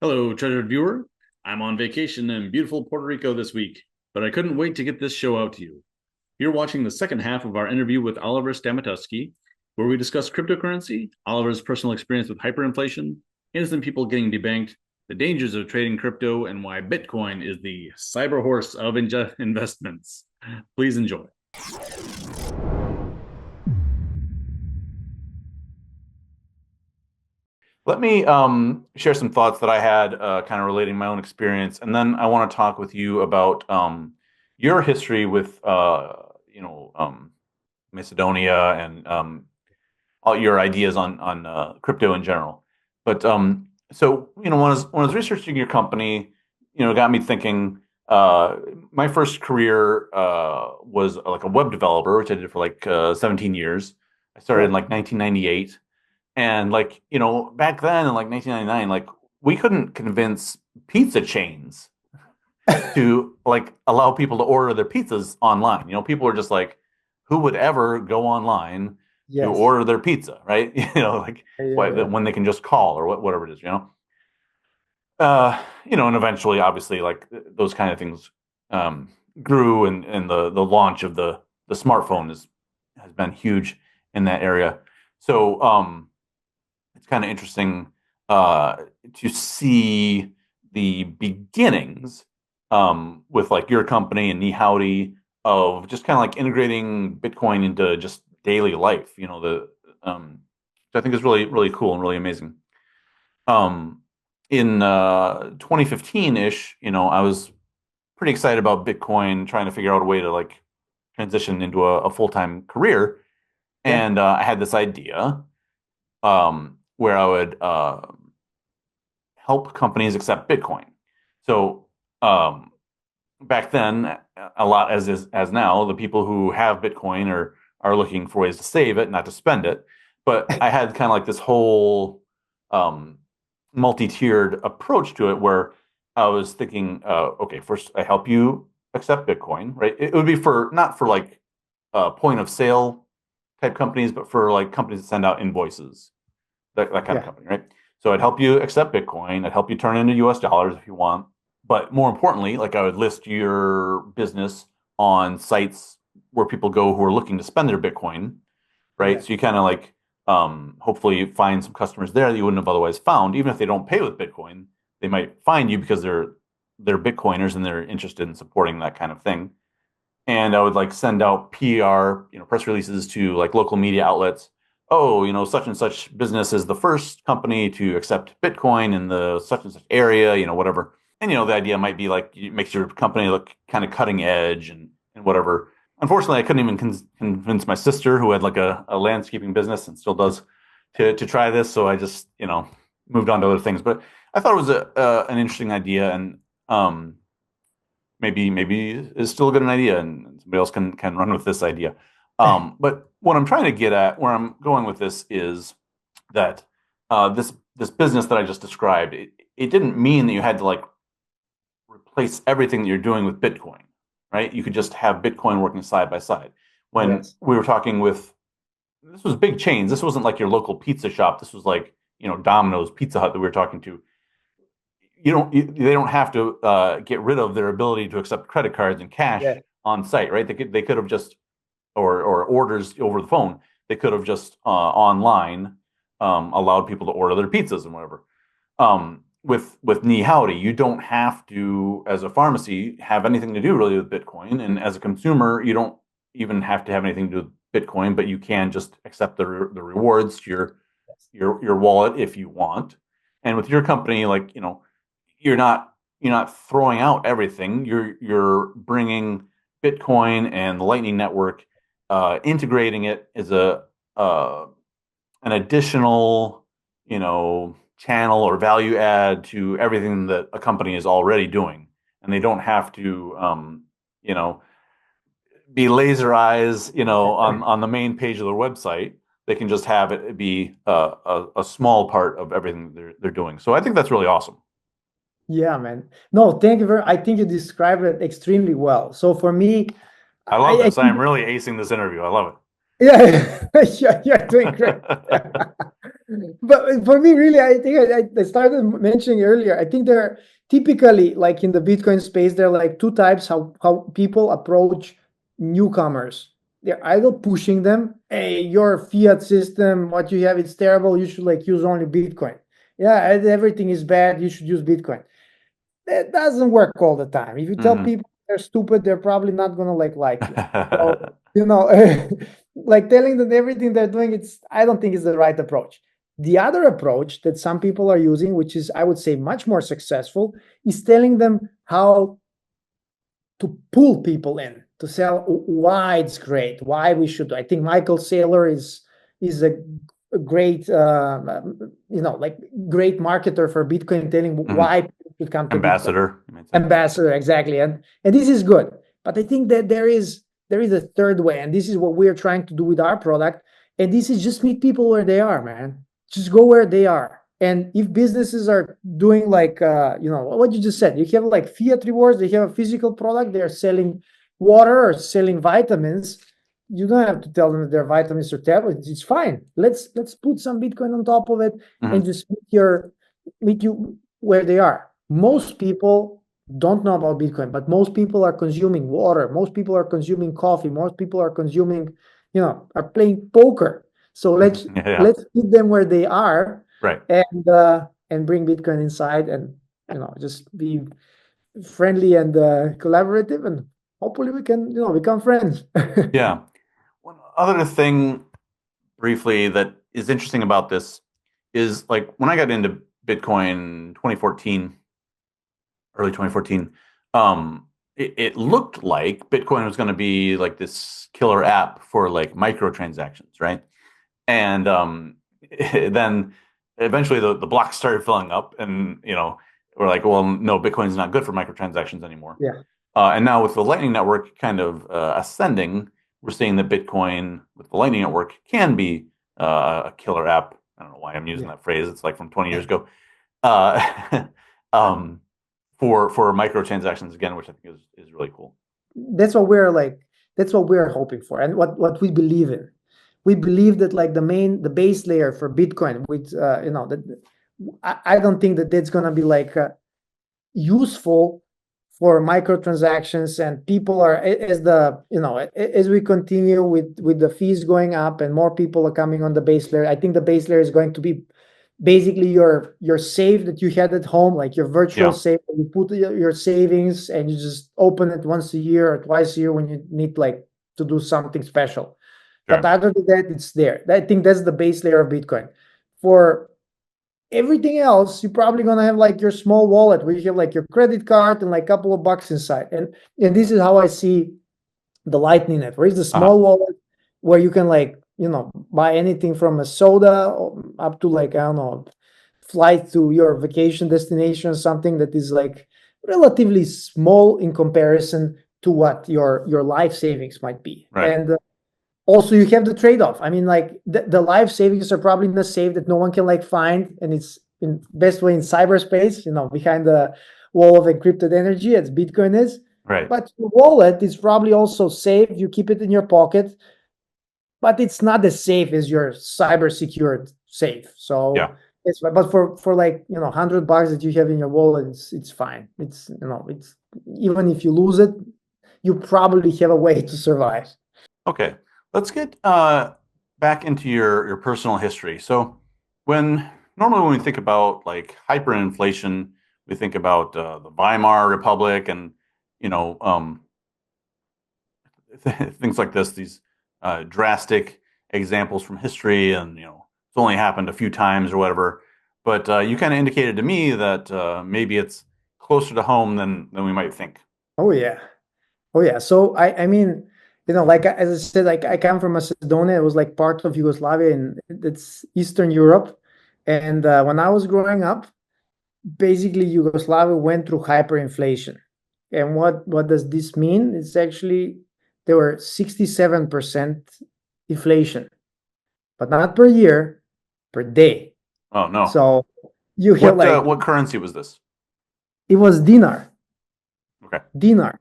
Hello, treasured viewer. I'm on vacation in beautiful Puerto Rico this week, but I couldn't wait to get this show out to you. You're watching the second half of our interview with Oliver Stamatoski, where we discuss cryptocurrency, Oliver's personal experience with hyperinflation, innocent people getting debanked, the dangers of trading crypto, and why Bitcoin is the cyber horse of investments. Please enjoy. Let me share some thoughts that I had kind of relating my own experience, and then I want to talk with you about your history with Macedonia and all your ideas on crypto in general. But when I was researching your company, got me thinking. My first career was like a web developer, which I did for like 17 years. I started in Yeah. like 1998. And like, back then in like 1999, like we couldn't convince pizza chains to like allow people to order their pizzas online. People were just like, who would ever go online to Yes. order their pizza, right? Like Yeah, yeah, yeah. when they can just call or whatever it is. And eventually, obviously, like those kind of things grew, and the launch of the smartphone has been huge in that area. So it's kind of interesting uh, to see the beginnings with like your company and Howdy of just kind of like integrating Bitcoin into just daily life. Which I think is really really cool and really amazing. Um, in 2015-ish, I was pretty excited about Bitcoin, trying to figure out a way to like transition into a full-time career, Yeah. and I had this idea where I would help companies accept Bitcoin. So um, back then, a lot as now, the people who have Bitcoin are looking for ways to save it, not to spend it. But I had kind of like this whole um, multi-tiered approach to it, where I was thinking, okay, first I help you accept Bitcoin, right? It would be for not for like point of sale type companies, but for like companies that send out invoices, that kind of Yeah. company, right? So I'd help you accept Bitcoin. I'd help you turn it into US dollars if you want. But more importantly, like I would list your business on sites where people go who are looking to spend their Bitcoin, right? Yeah. So you kind of like hopefully find some customers there that you wouldn't have otherwise found. Even if they don't pay with Bitcoin, they might find you because they're Bitcoiners and they're interested in supporting that kind of thing. And I would like send out PR, press releases to like local media outlets. Oh, such and such business is the first company to accept Bitcoin in the such and such area, whatever. And the idea might be like it makes your company look kind of cutting edge and whatever. Unfortunately, I couldn't even convince my sister, who had like a landscaping business and still does, to try this. So I just moved on to other things. But I thought it was an interesting idea, and maybe is still a good idea, and somebody else can run with this idea. But what I'm trying to get at, where I'm going with this, is that this business that I just described, it didn't mean that you had to like replace everything that you're doing with Bitcoin, right? You could just have Bitcoin working side by side. When Yes. we were talking with, this was big chains. This wasn't like your local pizza shop. This was like Domino's, Pizza Hut that we were talking to. They don't have to get rid of their ability to accept credit cards and cash Yeah. on site, right? They could have just, or orders over the phone. They could have just online allowed people to order their pizzas and whatever. With Howdy, you don't have to, as a pharmacy, have anything to do really with Bitcoin, and as a consumer, you don't even have to have anything to do with Bitcoin, but you can just accept the rewards to Yes. your wallet if you want. And with your company, like you're not throwing out everything. You're bringing Bitcoin and the Lightning Network, integrating it as a an additional, channel or value add to everything that a company is already doing, and they don't have to, you know, be laser eyes, on the main page of their website. They can just have it be a small part of everything they're doing. So I think that's really awesome. Yeah, man. No, thank you very. I think you described it extremely well. So for me, I love I this. I think am really acing this interview. I love yeah, yeah, you're doing great. it. But for me, really, I think I started mentioning earlier. I think there are typically, like in the Bitcoin space, there are like two types how people approach newcomers. They're either pushing them, hey, your fiat system, what you have, it's terrible. You should like use only Bitcoin. Yeah, everything is bad. You should use Bitcoin. That doesn't work all the time. If you tell Mhm. people they're stupid, they're probably not gonna like you. So, you know, like telling them everything they're doing, I don't think it's the right approach. The other approach that some people are using, which is I would say much more successful, is telling them how to pull people in to sell why it's great, why we should. I think Michael Saylor is a great like great marketer for Bitcoin, telling Mhm. why people should come to Bitcoin. Ambassador, you might say. Ambassador, exactly, and this is good. But I think that there is a third way, and this is what we're trying to do with our product. And this is just meet people where they are, man. Just go where they are. And if businesses are doing like what you just said, you have like fiat rewards, they have a physical product, they're selling water or selling vitamins. You don't have to tell them that their vitamins are terrible. It's fine. Let's put some Bitcoin on top of it and Mhm. just meet you where they are. Most people don't know about Bitcoin, but most people are consuming water. Most people are consuming coffee. Most people are consuming, are playing poker. So let's Yeah, let's meet them where they are right. and bring Bitcoin inside and just be friendly and collaborative, and hopefully we can become friends. Yeah. One other thing briefly that is interesting about this is like when I got into Bitcoin 2014, early 2014, it looked like Bitcoin was going to be like this killer app for like microtransactions, right? And then eventually the blocks started filling up, and we're like, well, no, Bitcoin's not good for microtransactions anymore. Yeah, And now with the Lightning Network kind of ascending, we're seeing that Bitcoin with the Lightning Network can be a killer app. I don't know why I'm using yeah. that phrase. It's like from 20 years ago. Uh, um, for microtransactions again, which I think is really cool. That's what we're like. That's what we're hoping for, and what we believe in. We believe that like the base layer for Bitcoin, with that I don't think that that's gonna be like useful for microtransactions, and people are as the as we continue with the fees going up and more people are coming on the base layer. I think the base layer is going to be basically your save that you had at home, like your virtual Yeah, save. You put your savings and you just open it once a year or twice a year when you need like to do something special. But sure. other than that, it's there. I think that's the base layer of Bitcoin. For everything else, you're probably gonna have like your small wallet where you have like your credit card and like a couple of bucks inside. And this is how I see the Lightning Network. It's the Uh-huh. small wallet where you can like buy anything from a soda up to like I don't know, flight to your vacation destination, something that is like relatively small in comparison to what your life savings might be. Right. And also you have the trade-off. I mean, like the life savings are probably in a safe that no one can like find, and it's in best way in cyberspace, behind the wall of encrypted energy as Bitcoin is. Right. But your wallet is probably also safe. You keep it in your pocket, but it's not as safe as your cyber secured safe. So Yeah. it's, but for like $100 that you have in your wallet, it's fine. It's even if you lose it, you probably have a way to survive. Okay. Let's get back into your personal history. So when we think about like hyperinflation, we think about the Weimar Republic and you know um, things like this. These drastic examples from history, and it's only happened a few times or whatever. But you kind of indicated to me that maybe it's closer to home than we might think. Oh yeah. Oh yeah. So I mean, like as I said, like I come from Macedonia. It was like part of Yugoslavia, and it's Eastern Europe. And when I was growing up, basically Yugoslavia went through hyperinflation. And what does this mean? It's actually there were 67% inflation, but not per year, per day. Oh no! So you have like What currency was this? it was Okay. dinar.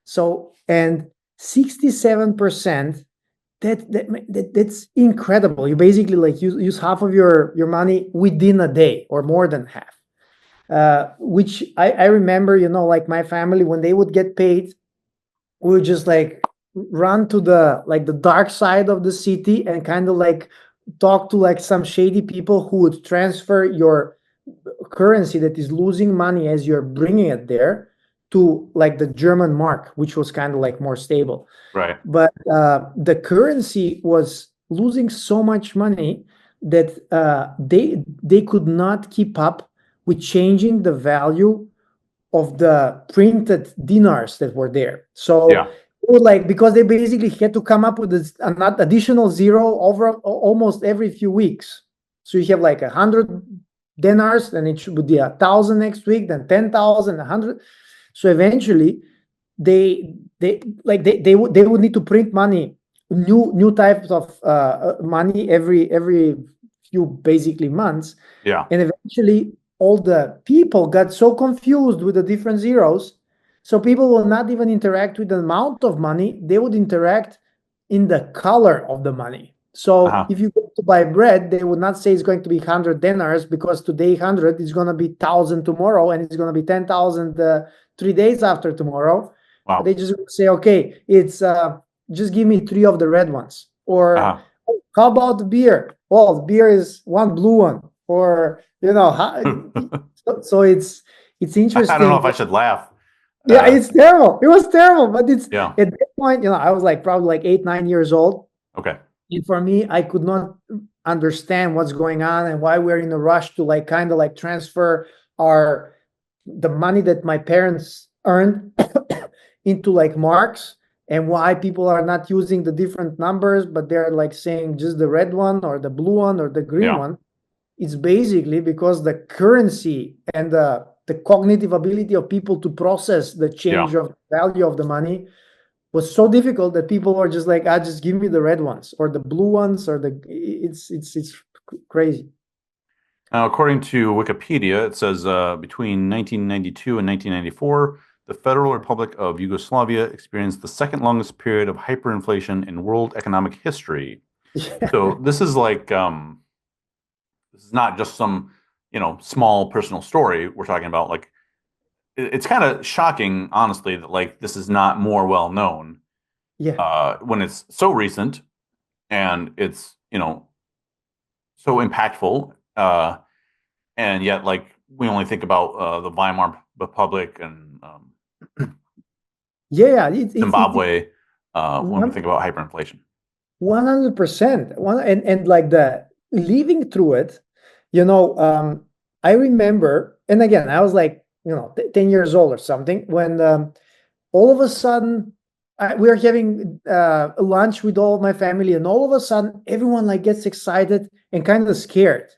So and 67% that's incredible. You basically like use half of your money within a day or more than half. Which I remember, like my family, when they would get paid, we would just like run to the dark side of the city and kind of like talk to like some shady people who would transfer your currency that is losing money as you're bringing it there to like the German mark, which was kind of like more stable. Right. But the currency was losing so much money that they could not keep up with changing the value of the printed dinars that were there. So Yeah. like, because they basically had to come up with an additional zero over almost every few weeks. So you have like 100 dinars, then it should be 1,000 next week, then 10,000, 100. So eventually they would need to print money, new types of money every few basically months. Yeah. And eventually all the people got so confused with the different zeros, so people will not even interact with the amount of money, they would interact in the color of the money. So if you go to buy bread, they would not say it's going to be 100 dinars because today 100 is going to be 1,000 tomorrow, and it's going to be 10,000 3 days after tomorrow. Wow. They just say, okay, it's just give me 3 of the red ones. Or how about the beer? Well, the beer is one blue one. Or so it's interesting. I don't know if I should laugh. Yeah, it's terrible. It was terrible, but it's Yeah. at that point, I was like probably like 8, 9 years old. Okay. And for me, I could not understand what's going on and why we're in a rush to like kind of like transfer the money that my parents earned into like marks, and why people are not using the different numbers, but they're like saying just the red one or the blue one or the green one. It's basically because the currency and the cognitive ability of people to process the change of value of the money was so difficult that people were just like, just give me the red ones or the blue ones or it's crazy. Now, according to Wikipedia, it says between 1992 and 1994, the Federal Republic of Yugoslavia experienced the second longest period of hyperinflation in world economic history. Yeah. So this is like, this is not just some, small personal story we're talking about. Like, it's kind of shocking, honestly, that like this is not more well known. Yeah. When it's so recent and it's, so impactful. And yet, like, we only think about the Weimar Republic and Zimbabwe when we think about hyperinflation. 100%. And like the living through it, I remember, and again, I was like, 10 years old or something, when all of a sudden we are having lunch with all of my family, and all of a sudden everyone like gets excited and kind of scared.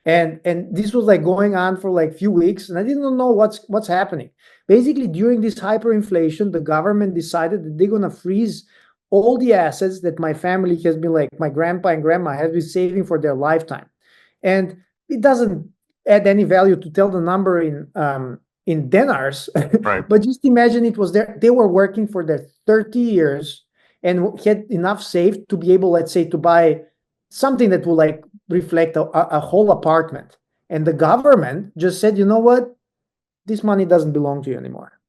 And this was like going on for like few weeks, and I didn't know what's happening. Basically, during this hyperinflation, the government decided that they're gonna freeze all the assets that my family has been, like my grandpa and grandma has been saving for their lifetime. And it doesn't add any value to tell the number in dinars, right? But just imagine it was there. They were working for their 30 years and had enough saved to be able, let's say, to buy something that will like reflect a whole apartment. And the government just said, you know what? This money doesn't belong to you anymore.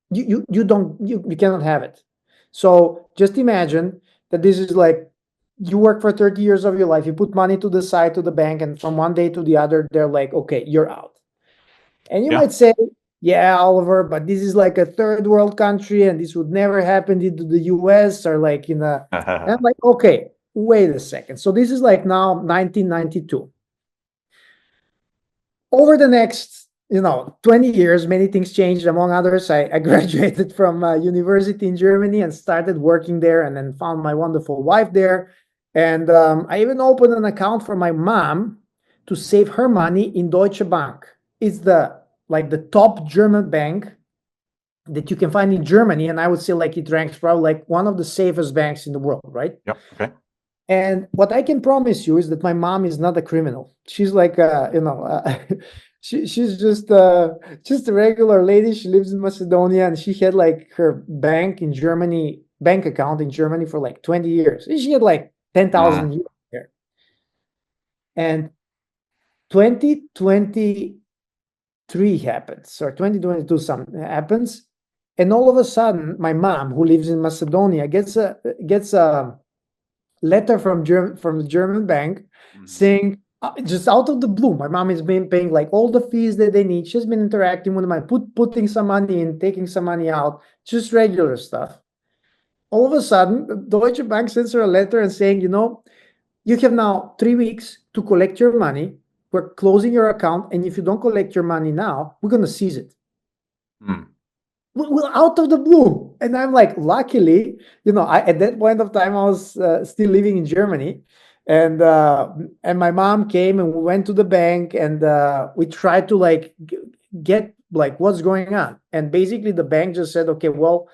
You cannot have it. So just imagine that this is like, you work for 30 years of your life, you put money to the side to the bank, and from one day to the other, they're like, okay, you're out. And you might say, yeah, Oliver, but this is like a third world country and this would never happen into the US or like in a, and I'm like, okay, wait a second. So this is like now 1992. Over the next, 20 years, many things changed. Among others, I graduated from university in Germany and started working there, and then found my wonderful wife there. And I even opened an account for my mom to save her money in Deutsche Bank. It's the top German bank that you can find in Germany, and I would say like it ranks probably like one of the safest banks in the world, right? Yep. Okay. And what I can promise you is that my mom is not a criminal. She's like, she's just a regular lady. She lives in Macedonia, and she had like her bank in Germany bank account in Germany for like 20 years. She had like 10,000 euros there. And 2023 happens, or 2022 something happens. And all of a sudden, my mom, who lives in Macedonia, gets a letter from the German bank saying, just out of the blue, my mom has been paying like all the fees that they need. She's been interacting with them, putting some money in, taking some money out, just regular stuff. All of a sudden, Deutsche Bank sends her a letter and saying, you have now 3 weeks to collect your money. We're closing your account, and if you don't collect your money now, we're going to seize it. Well, out of the blue. And I'm like, luckily, at that point of time, I was still living in Germany. And my mom came, and we went to the bank, and we tried to get what's going on. And basically the bank just said, okay, well,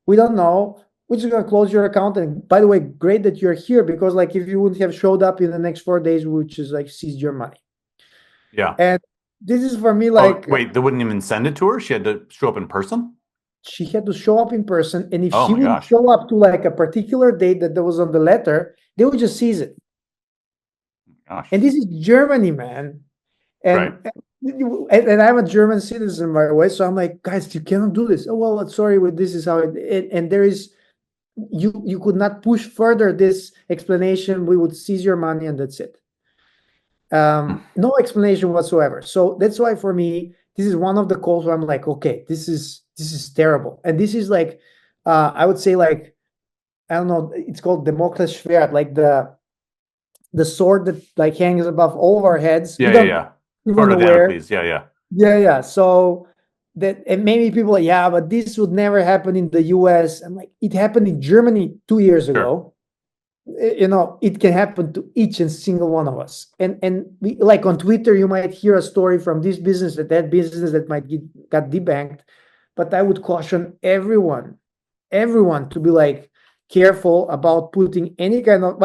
we don't know. We're just going to close your account. And by the way, great that you're here, because if you wouldn't have showed up in the next 4 days, we would just seized your money. Yeah. And this is for me wait, they wouldn't even send it to her? She had to show up in person? She had to show up in person, and if she my would gosh. show up to a particular date that was on the letter, they would just seize it. Gosh. And this is Germany, man. And and I'm a German citizen, by the way, so I'm like, guys, you cannot do this. Oh, well, sorry, this is how it and there is, you could not push further this explanation. We would seize your money, and that's it. No explanation whatsoever. So that's why, for me, this is one of the calls where I'm like, okay, this is terrible. And this is I would say, I don't know, it's called Damocles Schwert, the sword that hangs above all of our heads. Yeah. Part of Damocles. Yeah. So that, and maybe people are, yeah, but this would never happen in the US. I'm like, it happened in Germany 2 years ago. It can happen to each and single one of us. And we, on Twitter, you might hear a story from this business, that business that might got debanked. But I would caution everyone to be careful about putting any kind of,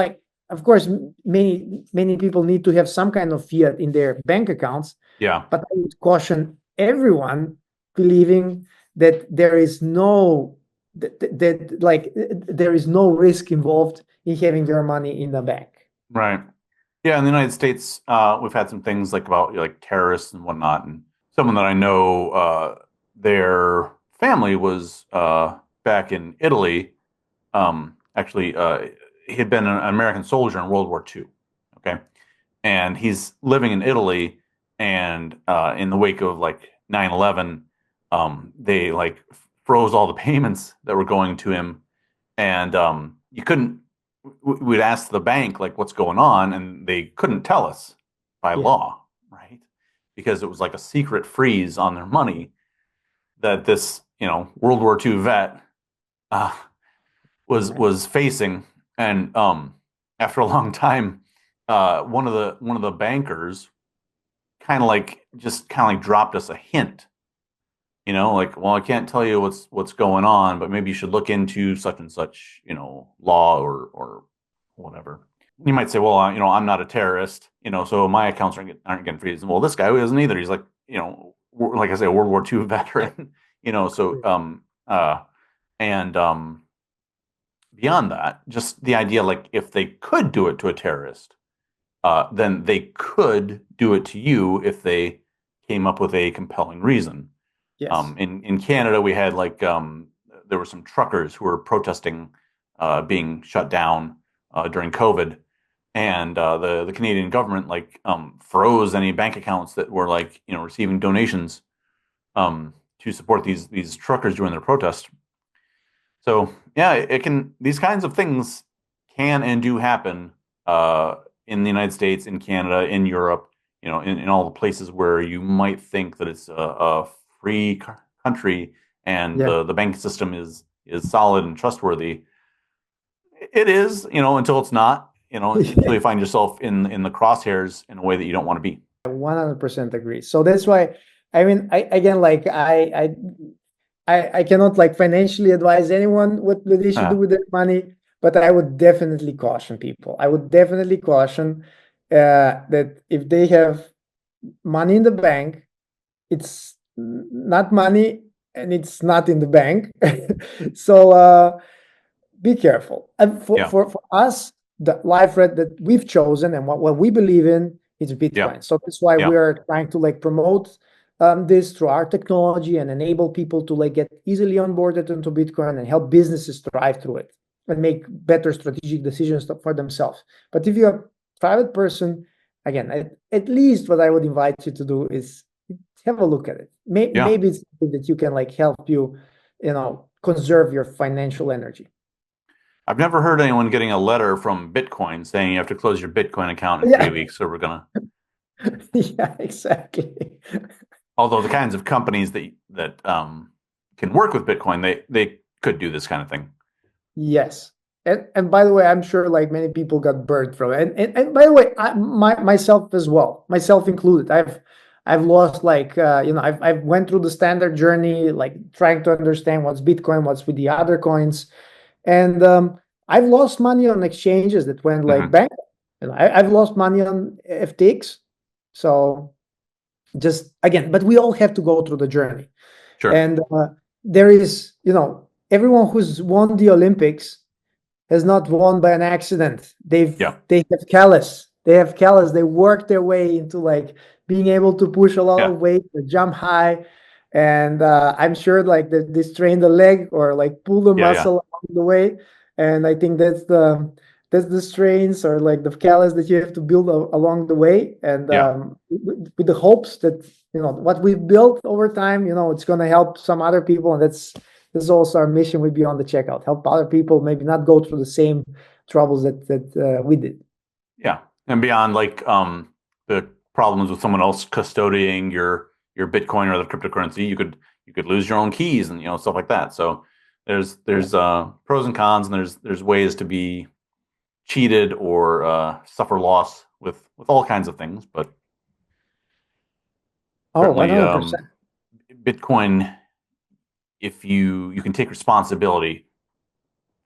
of course, many people need to have some kind of fiat in their bank accounts. Yeah. But I would caution everyone believing that there is no there is no risk involved in having your money in the bank. Right. Yeah, in the United States, we've had some things about terrorists and whatnot, and someone that I know, their family was back in Italy. Actually, he had been an American soldier in World War II. Okay, and he's living in Italy, and in the wake of 9/11, they froze all the payments that were going to him, and you couldn't. We'd ask the bank what's going on, and they couldn't tell us by law, right? Because it was a secret freeze on their money that this World War II vet was facing, and after a long time, one of the bankers kind of dropped us a hint. Well, I can't tell you what's going on, but maybe you should look into such and such, law or whatever. You might say, well, I'm not a terrorist, so my accounts aren't getting freezed. Well, this guy who isn't either. He's like I say, a World War II veteran, so beyond that, just the idea, if they could do it to a terrorist, then they could do it to you if they came up with a compelling reason. Yes. In Canada, we had there were some truckers who were protesting being shut down during COVID, and the Canadian government froze any bank accounts that were receiving donations to support these truckers during their protest. So yeah, these kinds of things can and do happen in the United States, in Canada, in Europe, in all the places where you might think that it's a free country and the bank system is solid and trustworthy. It is, until it's not, until you find yourself in the crosshairs in a way that you don't want to be. 100% agree. So that's why, I mean, I cannot financially advise anyone what they should do with their money, but I would definitely caution people. I would definitely caution that if they have money in the bank, it's not money and it's not in the bank. So be careful. And for us, the life red that we've chosen and what we believe in is Bitcoin. So that's why we're trying to like promote this through our technology and enable people to like get easily onboarded into Bitcoin and help businesses thrive through it and make better strategic decisions for themselves. But if you're a private person, again, at least what I would invite you to do is have a look at it. Maybe it's something that you can like help you, conserve your financial energy. I've never heard anyone getting a letter from Bitcoin saying you have to close your Bitcoin account in 3 weeks, so we're gonna. Yeah, exactly. Although the kinds of companies that can work with Bitcoin, they could do this kind of thing. Yes. And by the way, I'm sure like many people got burned from it. And by the way, myself as well, myself included. I've lost like I've went through the standard journey, like trying to understand what's Bitcoin, what's with the other coins, and I've lost money on exchanges that went like bankrupt. And I've lost money on FTX. So just again, but we all have to go through the journey. Sure. And there is, everyone who's won the Olympics has not won by an accident. They have callous. They work their way into like being able to push a lot of weight, jump high, and I'm sure like they strain the leg or like pull the muscle along the way. And I think that's the strains or like the callus that you have to build along the way. And with the hopes that what we've built over time, it's going to help some other people, and this is also our mission with Beyond the Checkout, help other people maybe not go through the same troubles that we did. Yeah, and beyond like the problems with someone else custodying your Bitcoin or the cryptocurrency, you could lose your own keys and stuff like that. So there's pros and cons, and there's ways to be cheated or suffer loss with all kinds of things. But certainly, 100%. Bitcoin, if you can take responsibility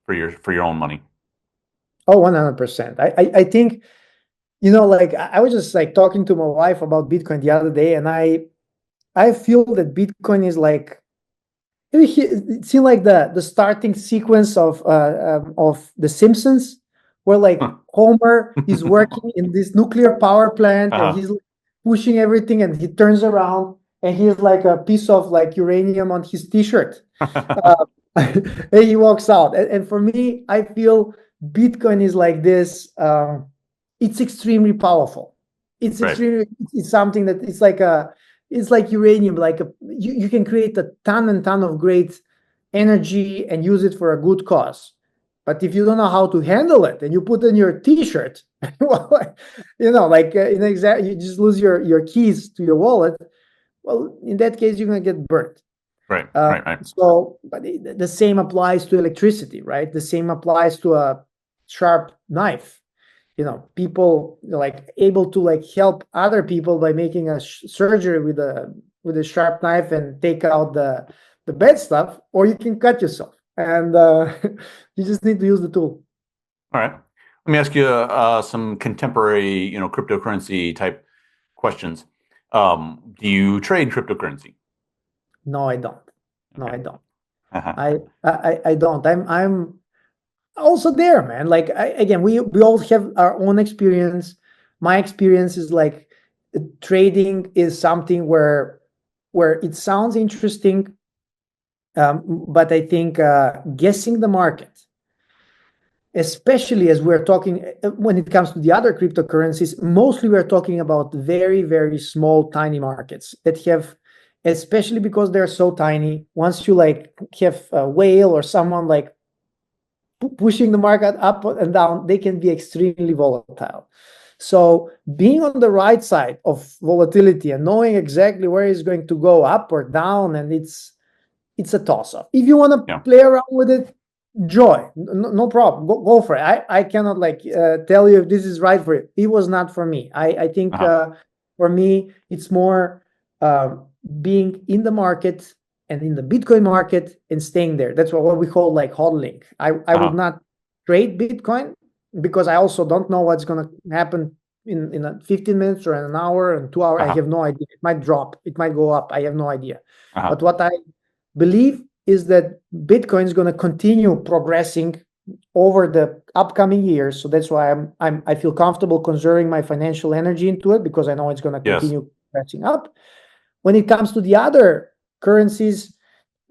for your own money. 100%. I think, like I was just like talking to my wife about Bitcoin the other day, and I feel that Bitcoin is like, it seemed like the starting sequence of The Simpsons, where like Homer is working in this nuclear power plant and he's pushing everything, and he turns around and he's like a piece of like uranium on his t-shirt. And he walks out. And for me, I feel Bitcoin is like this. It's extremely powerful. It's it's something that it's like uranium. Like you can create a ton and ton of great energy and use it for a good cause. But if you don't know how to handle it and you put in your t-shirt, well, you just lose your keys to your wallet. Well, in that case, you're going to get burnt. Right. So, but the same applies to electricity, right? The same applies to a sharp knife. People like able to like help other people by making a surgery with a sharp knife and take out the bad stuff, or you can cut yourself, and you just need to use the tool. All right. Let me ask you some contemporary, cryptocurrency type questions. Do you trade cryptocurrency? No, I don't. No, Okay. I don't. I don't. I'm also there, man. Like again, we all have our own experience. My experience is like trading is something where it sounds interesting, but I think guessing the market, especially as we're talking when it comes to the other cryptocurrencies, mostly we're talking about very, very small, tiny markets that have, especially because they're so tiny, once you like have a whale or someone like pushing the market up and down, they can be extremely volatile. So being on the right side of volatility and knowing exactly where it's going to go up or down, and it's a toss-up. If you want to play around with it, joy, no problem, go for it. I cannot like tell you if this is right for you. It was not for me. I think for me it's more being in the market and in the Bitcoin market and staying there. That's what we call like hodling. I would not trade Bitcoin because I also don't know what's going to happen in 15 minutes or an hour and 2 hours. I have no idea. It might drop, it might go up. I have no idea. But what I believe is that Bitcoin is going to continue progressing over the upcoming years. So that's why I feel comfortable conserving my financial energy into it, because I know it's going to Yes. continue catching up. When it comes to the other currencies,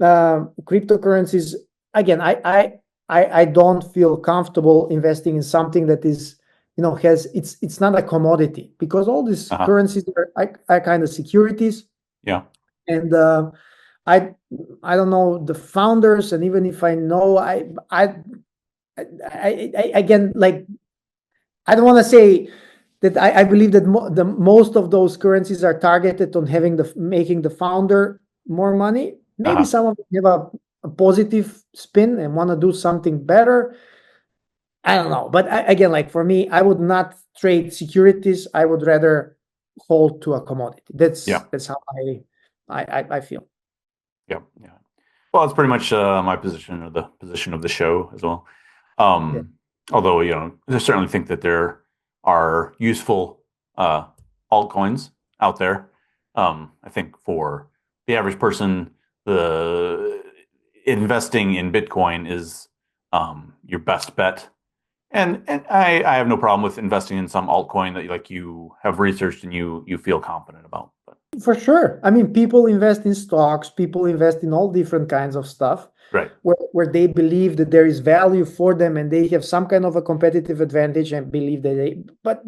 cryptocurrencies, again, I don't feel comfortable investing in something that is, it's not a commodity, because all these currencies are kind of securities. Yeah. And I don't know the founders, and even if I know, I again, like, I don't want to say that I believe that most of those currencies are targeted on making the founder more money. Maybe some of them have a positive spin and want to do something better. I don't know, but again, like, for me, I would not trade securities. I would rather hold to a commodity. That's how I feel. Yeah. Well, it's pretty much my position, or the position of the show as well. Although, I certainly think that there are useful altcoins out there. I think for the average person, the investing in Bitcoin is your best bet. And I have no problem with investing in some altcoin that you have researched and you feel confident about. But. For sure. I mean, people invest in stocks, people invest in all different kinds of stuff. Right. Where they believe that there is value for them and they have some kind of a competitive advantage and believe that but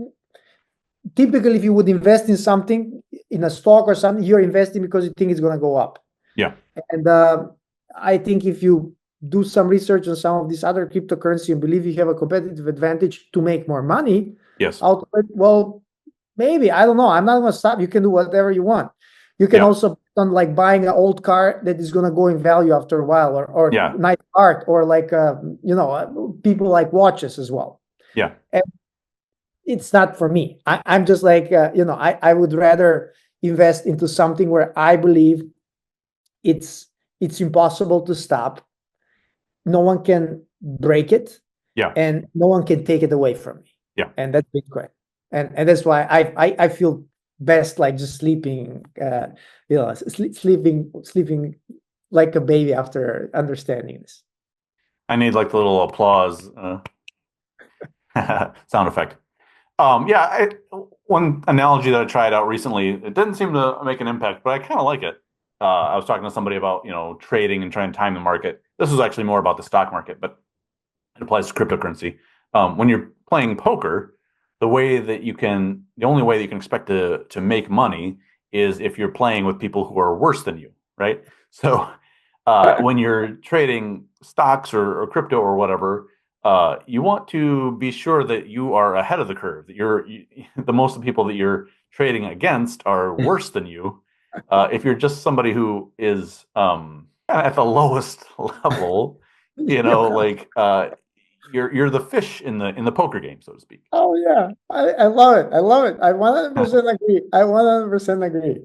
typically, if you would invest in something, in a stock or something, you're investing because you think it's going to go up. Yeah. And I think if you do some research on some of these other cryptocurrency and believe you have a competitive advantage to make more money, yes, out of it, well, maybe, I don't know. I'm not going to stop. You can do whatever you want. You can also on like buying an old car that is going to go in value after a while, or nice art, or like people like watches as well. Yeah. And it's not for me. I'm just like I would rather invest into something where I believe it's impossible to stop. No one can break it. Yeah. And no one can take it away from me. Yeah. And that's Bitcoin. And that's why I feel best like just sleeping, sleeping like a baby after understanding this. I need like the little applause sound effect. One analogy that I tried out recently, it didn't seem to make an impact, but I kind of like it. I was talking to somebody about trading and trying to time the market. This was actually more about the stock market, but it applies to cryptocurrency. When you're playing poker, the only way that you can expect to make money is if you're playing with people who are worse than you, right? So when you're trading stocks or crypto or whatever, you want to be sure that you are ahead of the curve, that the most of the people that you're trading against are worse than you. If you're just somebody who is at the lowest level, you're the fish in the poker game, so to speak. Oh yeah, I love it. I love it. I 100% agree. I 100% agree.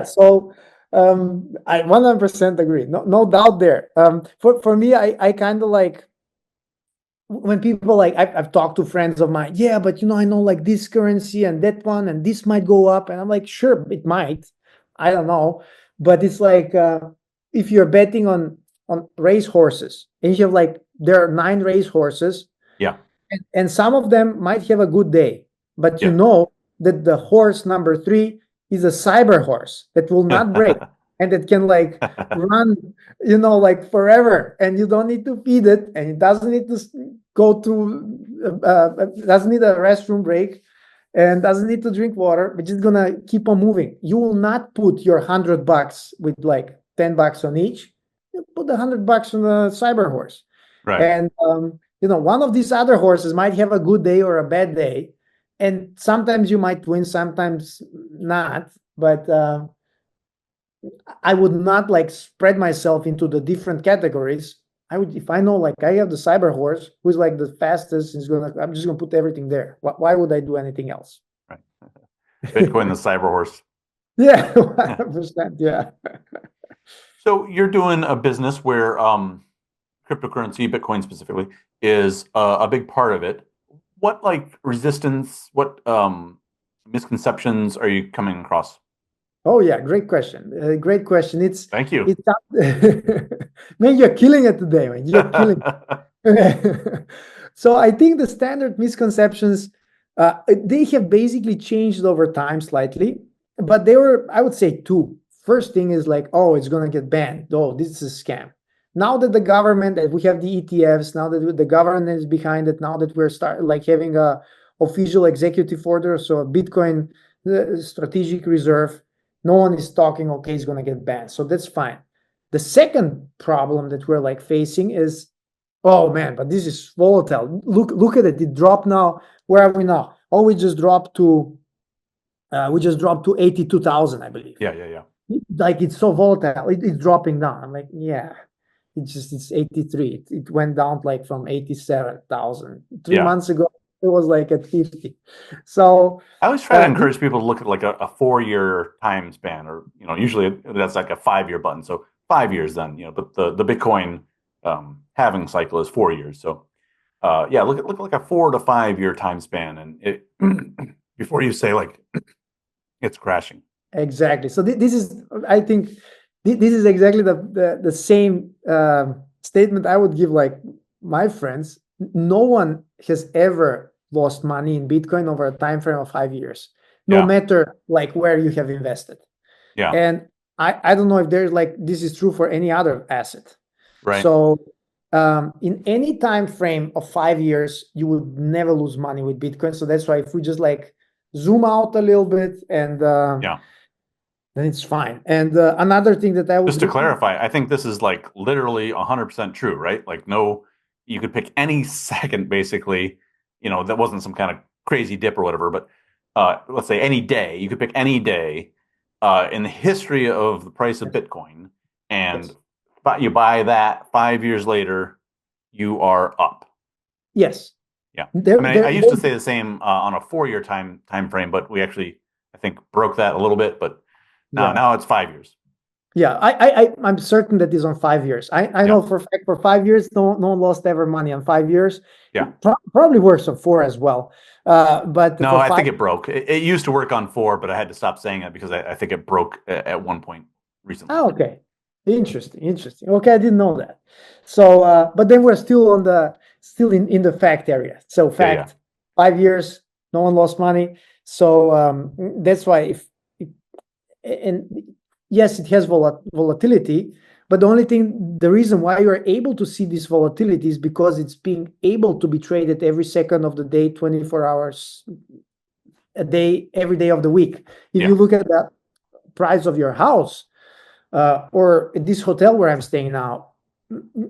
So I 100% agree. No doubt there. For me, I kind of like when people like I've talked to friends of mine. Yeah, but I know like this currency and that one and this might go up, and I'm like, sure, it might. I don't know, but it's like if you're betting on race horses and you have like there are 9 race horses. Yeah. And some of them might have a good day, but you know that the horse number 3 is a cyber horse that will not break and it can like run, like forever, and you don't need to feed it, and it doesn't need to go to, doesn't need a restroom break, and doesn't need to drink water, but just gonna keep on moving. You will not put your $100 with like $10 on each. You put $100 on the cyber horse, right? And one of these other horses might have a good day or a bad day, and sometimes you might win, sometimes not. But I would not like spread myself into the different categories. I would, if I know like I have the cyber horse who's like the fastest, I'm just gonna put everything there. Why would I do anything else? Right. Bitcoin, the cyber horse. Yeah, 100%. Yeah. So you're doing a business where cryptocurrency, Bitcoin specifically, is a big part of it. What like resistance, what misconceptions are you coming across? Oh yeah, great question. Great question. Thank you. Man, you're killing it today, man. You're killing it. So I think the standard misconceptions, they have basically changed over time slightly, but they were, I would say, two. First thing is like, oh, it's going to get banned. Oh, this is a scam. Now that the government, that we have the ETFs, now that the government is behind it, now that we're having a official executive order, so a Bitcoin strategic reserve, no one is talking, okay, it's going to get banned. So that's fine. The second problem that we're like facing is, oh man, but this is volatile. Look at it. It dropped now. Where are we now? Oh, we just dropped to 82,000, I believe. Yeah. Like it's so volatile. It's dropping down. I'm like, yeah, it's 83. It went down like from 87,000. 3 months ago, it was like at 50. So I always try to encourage people to look at like a 4-year time span, or usually that's like a 5-year button. So 5 years then, but the Bitcoin halving cycle is 4 years. So look at like a 4 to 5 year time span, and it before you say like it's crashing. Exactly. So this is, I think, this is exactly the same statement I would give like my friends. No one has ever lost money in Bitcoin over a time frame of 5 years, no matter like where you have invested. Yeah. And I don't know if there's like this is true for any other asset. Right. So in any time frame of 5 years, you would never lose money with Bitcoin. So that's why if we just like zoom out a little bit and then it's fine. And another thing that I would just to clarify, I think this is like literally 100% true, right? Like you could pick any second, basically, that wasn't some kind of crazy dip or whatever, but let's say any day, you could pick any day in the history of the price of Bitcoin, and you buy that 5 years later, you are up. Yes. Yeah. I used to say the same on a 4-year time frame, but we actually, I think, broke that a little bit, but now it's 5 years. Yeah, I'm certain that is on 5 years. I know for a fact for 5 years, no one lost ever money on 5 years. Yeah. Probably works on 4 as well. But no, I think it broke. It used to work on 4, but I had to stop saying it because I think it broke at one point recently. Oh, okay. Interesting. Okay, I didn't know that. So, but then we're still in the fact area. So 5 years, no one lost money. So that's why and yes, it has volatility, but the reason why you are able to see this volatility is because it's being able to be traded every second of the day, 24 hours a day, every day of the week. If you look at the price of your house, or this hotel where I'm staying now,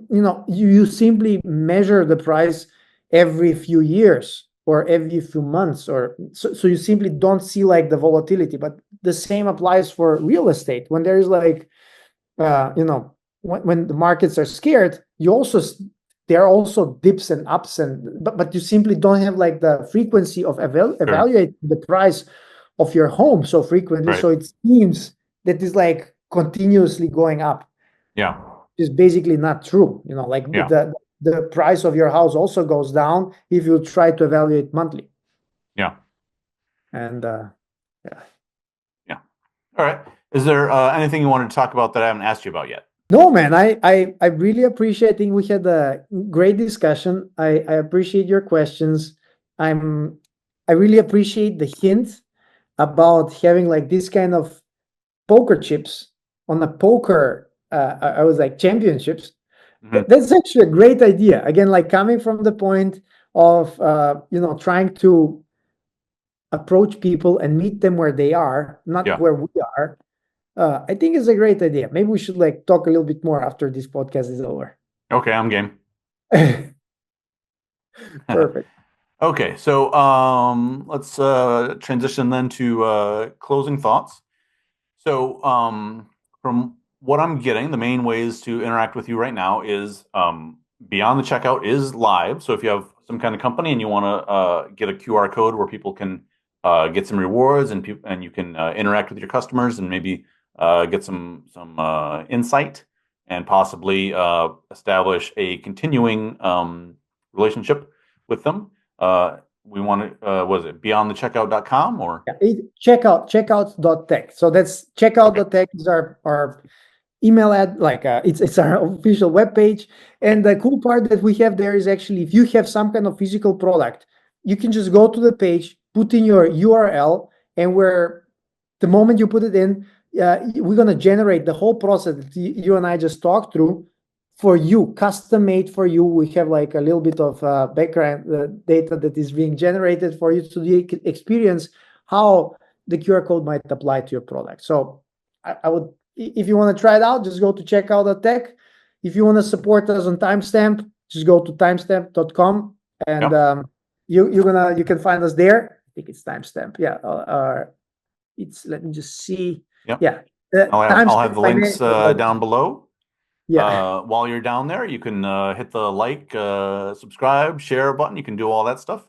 you simply measure the price every few years or every few months, or so you simply don't see like the volatility. But the same applies for real estate. When there is like, when the markets are scared, there are also dips and ups, but you simply don't have like the frequency of evaluating the price of your home so frequently. Right. So it seems that is like continuously going up. Yeah. It's basically not true. The price of your house also goes down if you try to evaluate monthly. Yeah. And Yeah. All right. Is there anything you wanted to talk about that I haven't asked you about yet? No, man. I really appreciate. I think we had a great discussion. I appreciate your questions. I really appreciate the hint about having like this kind of poker chips on a poker. I was like championships. Mm-hmm. That's actually a great idea. Again, like coming from the point of trying to approach people and meet them where they are, not where we are. I think it's a great idea. Maybe we should like talk a little bit more after this podcast is over. Okay, I'm game. Perfect. Okay, so let's transition then to closing thoughts. So from what I'm getting, the main ways to interact with you right now is Beyond the Checkout is live. So if you have some kind of company and you want to get a QR code where people can get some rewards and you can interact with your customers and maybe get some insight and possibly establish a continuing relationship with them. We want to, was it beyondthecheckout.com or? Checkout.tech. So that's checkout.tech is our email ad, like it's our official webpage. And the cool part that we have there is actually if you have some kind of physical product, you can just go to the page, put in your URL, and the moment you put it in, we're going to generate the whole process that you and I just talked through for you, custom made for you. We have like a little bit of background data that is being generated for you to experience how the QR code might apply to your product. So I would, if you want to try it out, just go to checkout.tech. If you want to support us on Timestamp, just go to timestamp.com and you can find us there. I think it's Timestamp. Yeah. Let me just see. Yep. Yeah. I'll have the links down below. Yeah. While you're down there, you can hit the like, subscribe, share button. You can do all that stuff.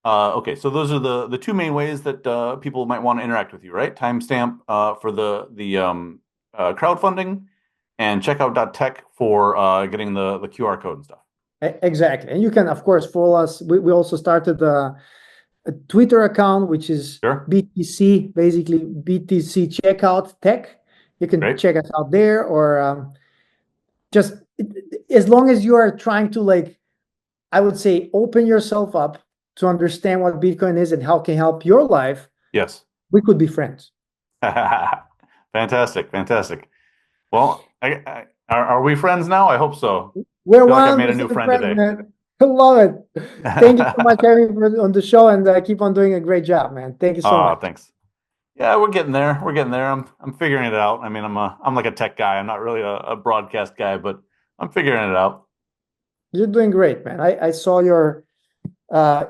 Okay, so those are the two main ways that people might want to interact with you, right? Timestamp for the crowdfunding, and checkout.tech for getting the QR code and stuff. Exactly. And you can, of course, follow us. We also started a Twitter account, which is BTC, basically BTC Checkout Tech. You can check us out there, or just as long as you are trying to, like, I would say, open yourself up to understand what Bitcoin is and how it can help your life. Yes. We could be friends. Fantastic. Well, are we friends now? I hope so. We're like I made a new friend today. Man. I love it. Thank you so much for having me on the show, and keep on doing a great job, man. Thank you so much. Thanks. Yeah, we're getting there. I'm figuring it out. I mean, I'm like a tech guy. I'm not really a broadcast guy, but I'm figuring it out. You're doing great, man. I saw your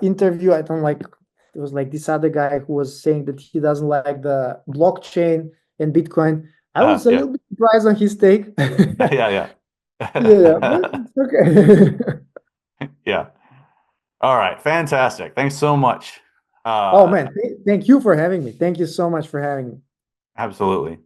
interview. I don't like, it was like this other guy who was saying that he doesn't like the blockchain and Bitcoin. I was a little bit surprised on his take. Yeah. Yeah, but it's okay. Yeah. All right. Fantastic. Thanks so much. Oh man, thank you for having me. Thank you so much for having me. Absolutely.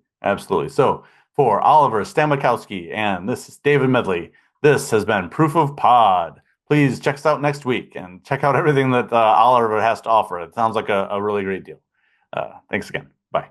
So for Oliver Stamatoski and this is David Medley, this has been Proof of Pod. Please check us out next week and check out everything that Oliver has to offer. It sounds like a really great deal. Thanks again. Bye.